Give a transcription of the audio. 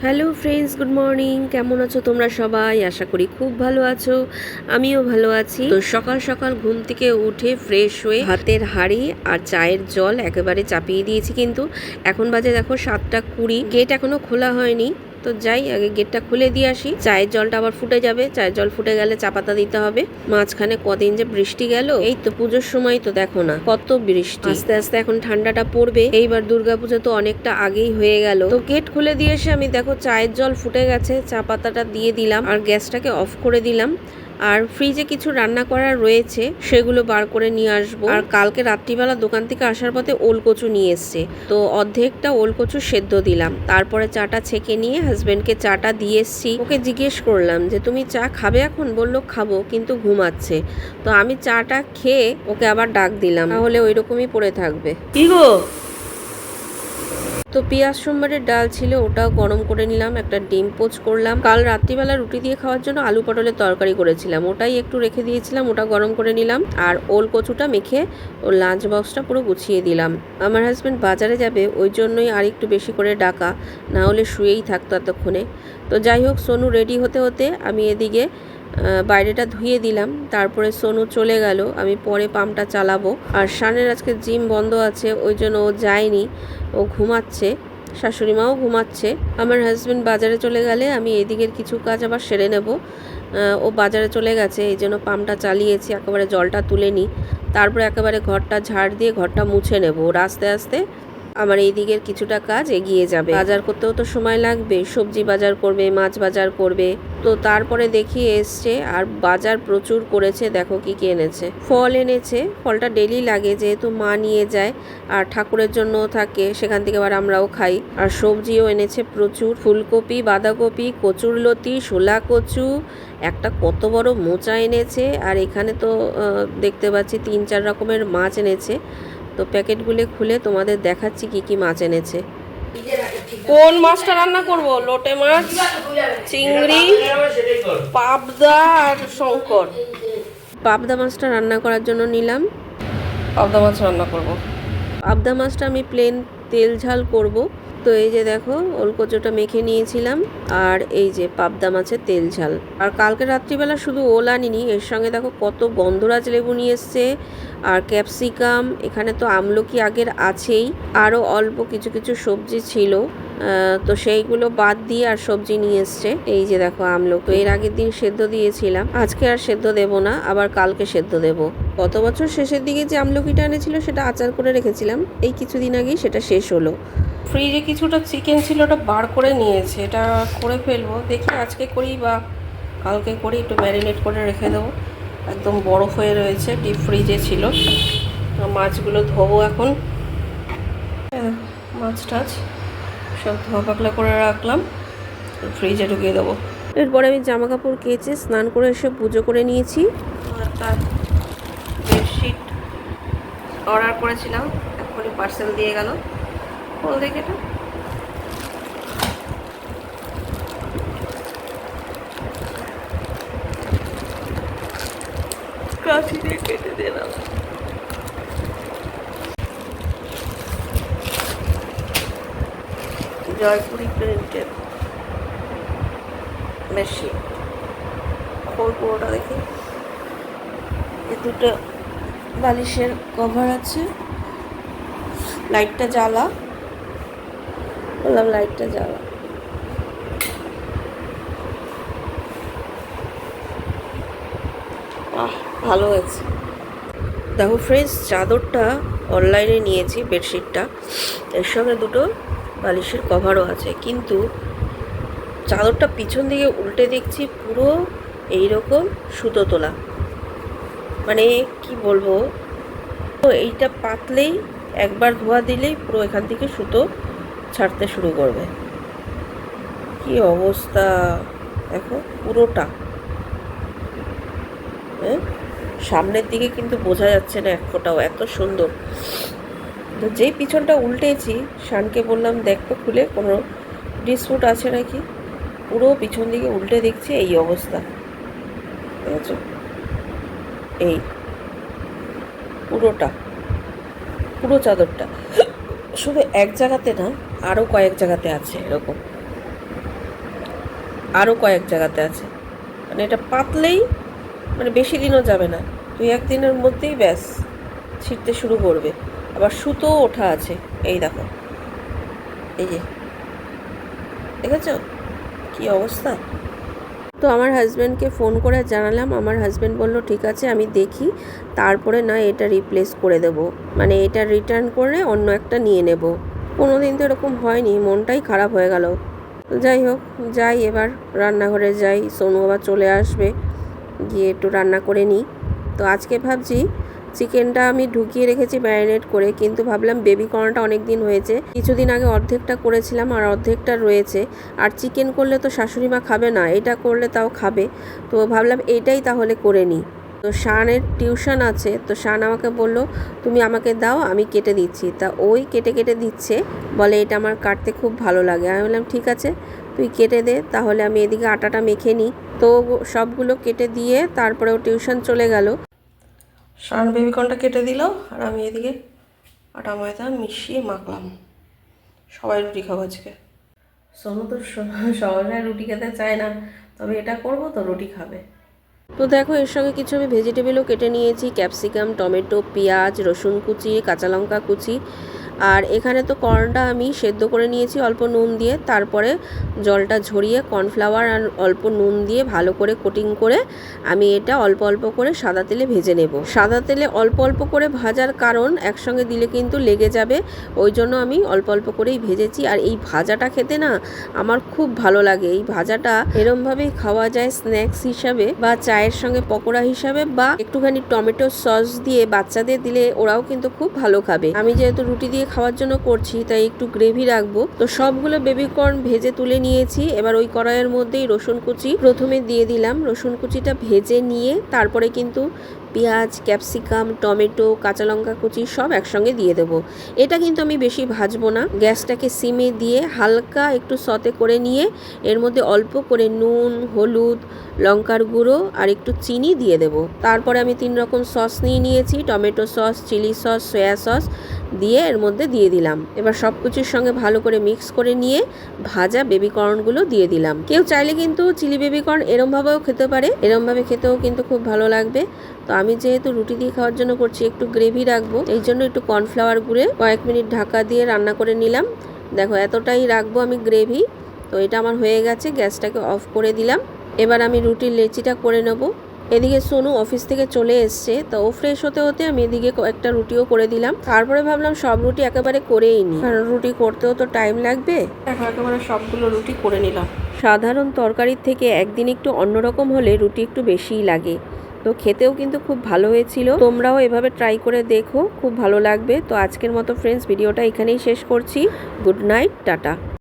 Hello friends, good morning. কেমন আছো তোমরা সবাই? আশা করি খুব ভালো আছো। আমিও ভালো আছি। তো সকাল সকাল ঘুম থেকে উঠে ফ্রেশ হয়ে ভাতের হাঁড়ি আর চায়ের জল একেবারে চাপিয়ে দিয়েছি, কিন্তু এখন বাজে দেখো 7:20। গেট এখনো খোলা হয়নি, তো যাই আগে গেটটা খুলে দিয়ে আসি। চায়ের জলটা আবার ফুটে যাবে, চায়ের জল ফুটে গেলে চা পাতা দিতে হবে। মাঝখানে কদিন যে বৃষ্টি গেল, এই তো পুজোর সময় তো দেখো না কত বৃষ্টি। আস্তে আস্তে এখন ঠান্ডাটা পড়বে। এইবার দুর্গাপুজো তো অনেকটা আগেই হয়ে গেল। তো গেট খুলে দিয়ে এসে আমি দেখো চায়ের জল ফুটে গেছে, চা পাতাটা দিয়ে দিলাম আর গ্যাসটাকে অফ করে দিলাম। আর ফ্রিজে কিছু রান্না করার রয়েছে, সেগুলো বার করে নিয়ে আসবো। আর কালকে রাত্রিবেলা দোকান থেকে আসার পথে ওলকচু নিয়ে এসছে, তো অর্ধেকটা ওলকচু সেদ্ধ দিলাম। তারপরে চাটা ছেঁকে নিয়ে হাজবেন্ডকে চাটা দিয়ে এসছি। ওকে জিজ্ঞেস করলাম যে তুমি চা খাবে এখন? বললো খাবো, কিন্তু ঘুমাচ্ছে। তো আমি চাটা খেয়ে ওকে আবার ডাক দিলাম, তাহলে ওই রকমই পড়ে থাকবে। কি গো? তো পেঁয়াজ সোমবারের ডাল ছিল, ওটাও গরম করে নিলাম। একটা ডিম পোচ করলাম। কাল রাত্রিবেলা রুটি দিয়ে খাওয়ার জন্য আলু পটলের তরকারি করেছিলাম, ওটাই একটু রেখে দিয়েছিলাম, ওটা গরম করে নিলাম। আর ওল কচুটা মেখে ওর লাঞ্চ বক্সটা পুরো গুছিয়ে দিলাম। আমার হাজব্যান্ড বাজারে যাবে, ওই জন্যই আর একটু বেশি করে ডাকা, না হলে শুয়েই থাকতো এতক্ষণে। তো যাই হোক, সোনু রেডি হতে হতে আমি এদিকে বাইরেটা ধুয়ে দিলাম। তারপরে সোনু চলে গেল, আমি পরে পাম্পটা চালাবো। আর শানের আজকে জিম বন্ধ আছে, ওই জন্য ও যায়নি, ও ঘুমাচ্ছে। শাশুড়ি মাও ঘুমাচ্ছে। আমার হাজব্যান্ড বাজারে চলে গেলে আমি এদিকের কিছু কাজ আবার সেরে নেব। ও বাজারে চলে গেছে, এই জন্য পাম্পটা চালিয়েছি, একেবারে জলটা তুলে নিই। তারপরে একেবারে ঘরটা ঝাড় দিয়ে ঘরটা মুছে নেব। ওর আস্তে আস্তে আমার এই দিকের কিছুটা কাজ এগিয়ে যাবে। বাজার করতেও তো সময় লাগবে, সবজি বাজার করবে, মাছ বাজার করবে। তো তারপরে দেখি এসছে, আর বাজার প্রচুর করেছে। দেখো কি কি এনেছে। ফল এনেছে, ফলটা ডেলি লাগে যেহেতু মা নিয়ে যায়, আর ঠাকুরের জন্যও থাকে, সেখান থেকে আবার আমরাও খাই। আর সবজিও এনেছে প্রচুর, ফুলকপি, বাঁধাকপি, কচুরলতি, শোলা কচু, একটা কত বড় মোচা এনেছে। আর এখানে তো দেখতে পাচ্ছি 3-4 রকমের মাছ এনেছে। তো প্যাকেটগুলো খুলে তোমাদের দেখাচ্ছি কি কি মাছ এনেছে। কোন মাছটা রান্না করব? লোটে মাছ, চিংড়ি, পাবদা আর শঙ্কর। পাবদা মাছটা রান্না করার জন্য নিলাম। পাবদা মাছ রান্না করব। পাবদা মাছটা আমি প্লেন তেল ঝাল করব। তো এই যে দেখো ওলকচুটা মেখে নিয়েছিলাম, আর এই যে পাবদা মাছের তেল ঝাল। আর কালকে রাত্রিবেলা শুধু ওল আনিনি, এর সঙ্গে দেখো কত গন্ধরাজ লেবু নিয়ে এসছে, আর ক্যাপসিকাম, এখানে তো আমলকি আগের আছেই, আরও অল্প কিছু কিছু সবজি ছিল। তো সেইগুলো বাদ দিয়ে আর সবজি নিয়ে এসছে। এই যে দেখো আমলকি, এর আগের দিন সেদ্ধ দিয়েছিলাম, আজকে আর সেদ্ধ দেব না, আবার কালকে সেদ্ধ দেব। গত বছর শেষের দিকে যে আমলকিটা এনেছিল সেটা আচার করে রেখেছিলাম, এই কিছুদিন আগেই সেটা শেষ হলো। ফ্রিজে কিছুটা চিকেন ছিল, ওটা বার করে নিয়েছে, এটা করে ফেলবো। দেখি আজকে করি বা কালকে করি, একটু ম্যারিনেট করে রেখে দেবো। একদম বরফ হয়ে রয়েছে, ডিপ ফ্রিজে ছিল। মাছগুলো ধোবো এখন। মাছ টাছ সব ধোয়া পাকলা করে রাখলাম, ফ্রিজে ঢুকিয়ে দেবো। এরপরে আমি জামা কাপড় কেচে স্নান করে এসে পুজো করে নিয়েছি। একটা বেডশিট অর্ডার করেছিলাম, এখনই পার্সেল দিয়ে গেল। খোল দেখে এটা, কাঁচি দিয়ে কেটে দিলাম। জয়পুরি প্রিন্টের বেশি। খোল পুরোটা দেখি। এই দুটো বালিশের কভার আছে। লাইটটা জ্বালা, বললাম লাইটটা জ্বালা। ভালো হয়েছে। দেখো ফ্রেন্ডস, চাদরটা অনলাইনে নিয়েছি, বেডশিটটা, এর সঙ্গে দুটো বালিশের কভারও আছে, কিন্তু চাদরটা পিছন দিকে উল্টে দেখছি পুরো এইরকম সুতো তোলা। মানে কি বলবো, তো এইটা পাতলেই একবার ধোয়া দিলেই পুরো এখান থেকে সুতো ছাড়তে শুরু করবে। কি অবস্থা দেখো পুরোটা। হ্যাঁ, সামনের দিকে কিন্তু বোঝা যাচ্ছে না এক ফোঁটাও, এত সুন্দর। তো যেই পিছনটা উল্টেছি, শানকে বললাম দেখ তো খুলে কোনো ডিসপুট আছে নাকি। পুরো পিছন দিকে উল্টে দেখছি এই অবস্থা, দেখেছো? এই পুরোটা, পুরো চাদরটা, শুধু এক জায়গাতে না, আরও কয়েক জায়গাতে আছে এরকম। আরও কয়েক জায়গাতে আছে। মানে এটা পাতলেই মানে বেশি দিনও যাবে না, 2-1 দিনের মধ্যেই ব্যাস ছিঁড়তে শুরু করবে। আবার সুতোও ওঠা আছে, এই দেখো, এই যে দেখেছো কি অবস্থা। তো আমার হাজব্যান্ডকে ফোন করে জানালাম, আমার হাজব্যান্ড বলল ঠিক আছে আমি দেখি, তারপরে না এটা রিপ্লেস করে দেব, মানে এটা রিটার্ন করে অন্য একটা নিয়ে নেব। কোনো দিন তো এরকম হয়নি, মনটাই খারাপ হয়ে গেল। যাই হোক, যাই এবার রান্নাঘরে যাই, সোনু আবার চলে আসবে, গিয়ে একটু রান্না করে নিই। তো আজকে ভাবছি চিকেনটা আমি ঢুকিয়ে রেখেছি ম্যারিনেট করে, কিন্তু ভাবলাম বেবি কর্নটা অনেক দিন হয়েছে, কিছুদিন আগে অর্ধেকটা করেছিলাম আর অর্ধেকটা রয়েছে, আর চিকেন করলে তো শাশুড়ি মা খাবে না, এটা করলে তাও খাবে। তো ভাবলাম এইটাই তাহলে করে নিই। তো শানের টিউশন আছে, তো শান আমাকে বলল তুমি আমাকে দাও আমি কেটে দিচ্ছি। তা ওই কেটে কেটে দিচ্ছে, বলে এটা আমার কাটতে খুব ভালো লাগে। আমি বললাম ঠিক আছে তুই কেটে দে, তাহলে আমি এদিকে আটাটা মেখে নিই। তো সবগুলো কেটে দিয়ে তারপরে ও টিউশন চলে গেল। শান বেবিকর্নটা কেটে দিল, আর আমি এদিকে আটা ময়দা মিশিয়ে মাখলাম। সবাই রুটি খাবো আজকে। সোনু তো সহজে রুটি খেতে চায় না, তবে এটা করব তো রুটি খাবে। তো দেখো এর সঙ্গে কিছু আমি ভেজিটেবলও কেটে নিয়েছি, ক্যাপসিকাম, টমেটো, পেঁয়াজ, রসুন কুচি, কাঁচা লঙ্কা কুচি। আর এখানে তো কর্নটা আমি সেদ্ধ করে নিয়েছি অল্প নুন দিয়ে, তারপরে জলটা ঝরিয়ে কর্নফ্লাওয়ার আর অল্প নুন দিয়ে ভালো করে কোটিং করে আমি এটা অল্প অল্প করে সাদা তেলে ভেজে নেব। সাদা তেলে অল্প অল্প করে ভাজার কারণ একসঙ্গে দিলে কিন্তু লেগে যাবে, ওই জন্য আমি অল্প অল্প করেই ভেজেছি। আর এই ভাজাটা খেতে না আমার খুব ভালো লাগে। এই ভাজাটা এরমভাবেই খাওয়া যায় স্ন্যাক্স হিসাবে, বা চায়ের সঙ্গে পকোড়া হিসাবে, বা একটুখানি টমেটো সস দিয়ে বাচ্চাদের দিলে ওরাও কিন্তু খুব ভালো খাবে। আমি যেহেতু রুটি দিয়ে খাওয়ার জন্য করছি তাই একটু গ্রেভি রাখবো। তো সবগুলো বেবিকর্ন ভেজে তুলে নিয়েছি। এবার ওই কড়াইয়ের মধ্যেই রসুন কুচি প্রথমে দিয়ে দিলাম। রসুন কুচিটা ভেজে নিয়ে তারপরে কিন্তু পেঁয়াজ, ক্যাপসিকাম, টমেটো, কাঁচা লঙ্কা কুচি সব একসঙ্গে দিয়ে দেবো। এটা কিন্তু আমি বেশি ভাজবো না, গ্যাসটাকে সিমে দিয়ে হালকা একটু সতে করে নিয়ে এর মধ্যে অল্প করে নুন, হলুদ, লঙ্কার গুঁড়ো আর একটু চিনি দিয়ে দেবো। তারপরে আমি 3 রকম সস নিয়ে নিয়েছি, tomato sauce, chilli sauce, soya sauce দিয়ে এর মধ্যে দিয়ে দিলাম। এবার সব কিছুর সঙ্গে ভালো করে মিক্স করে নিয়ে ভাজা বেবিকর্নগুলো দিয়ে দিলাম। কেউ চাইলে কিন্তু চিলি বেবিকর্ন এরমভাবেও খেতে পারে, এরমভাবে খেতেও কিন্তু খুব ভালো লাগবে। তো আমি যেহেতু রুটি দিয়ে খাওয়ার জন্য করছি, একটু গ্রেভি রাখবো, এই জন্য একটু কর্নফ্লাওয়ার গুঁড়ে কয়েক মিনিট ঢাকা দিয়ে রান্না করে নিলাম। দেখো এতটাই রাখবো আমি গ্রেভি। তো এটা আমার হয়ে গেছে, গ্যাসটাকে অফ করে দিলাম। এবার আমি রুটির লেচিটা করে নেব। এদিকে সোনু অফিস থেকে চলে এসছে, তো ও ফ্রেশ হতে হতে আমি এদিকে কয়েকটা রুটিও করে দিলাম। তারপরে ভাবলাম সব রুটি একেবারে করেই নিই, কারণ রুটি করতেও তো টাইম লাগবে। এখন একেবারে সবগুলো রুটি করে নিলাম। সাধারণ তরকারির থেকে একদিন একটু অন্যরকম হলে রুটি একটু বেশিই লাগে। তো খেতেও কিন্তু খুব ভালো হয়েছিল। তোমরাও এভাবে ট্রাই করে দেখো, খুব ভালো লাগবে। তো আজকের মতো ফ্রেন্ডস ভিডিওটা এখানেই শেষ করছি। Good night, tata.